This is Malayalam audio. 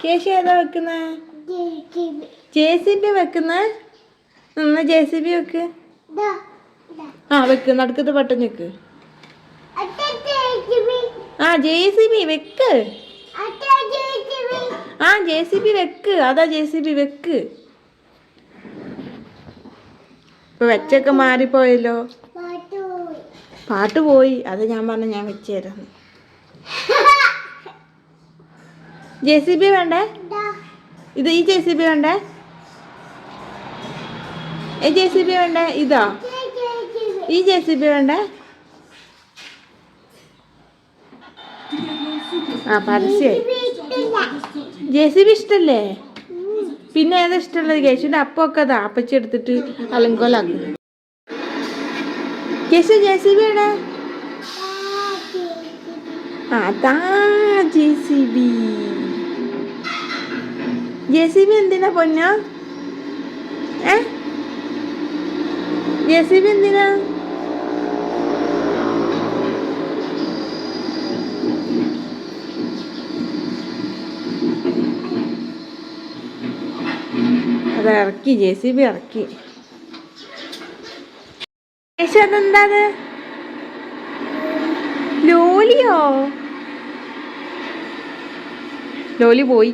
കേശു ഏതാ വെക്കുന്നേ? JCB വെക്കുന്നേ? JCB വെക്ക്. ആ വെക്ക്, നടുക്കത്തെ ബട്ടൺ വെക്ക്. JCB വെക്ക്. JCB വെക്ക്. അതാ JCB വെക്ക്. ഇപ്പൊ വെച്ചൊക്കെ മാറിപ്പോയല്ലോ. പാട്ട് പോയി. അത് ഞാൻ പറഞ്ഞു ഞാൻ വെച്ചു തരാം. JCB വേണ്ടേ? ഇത് ഈ JCB വേണ്ടേ? JCB വേണ്ടേ? ഇതാ ഈ JCB വേണ്ടേ? പരസ്യായി. JCB ഇഷ്ടല്ലേ? പിന്നെ ഏതാ ഇഷ്ടമുള്ളത്? കേശുവിന്റെ അപ്പൊക്കെ അതാ അപ്പച്ചി എടുത്തിട്ട് അലങ്കോലാക്കും. കേശു JCB വേണേ? അതാ JCB. JCB എന്തിനാ പൊന്നോ? JCB എന്തിനാ? അത് ഇറക്കി, JCB ഇറക്കി. കേശു അതെന്താ? ലോലിയോ? ലോലി പോയി.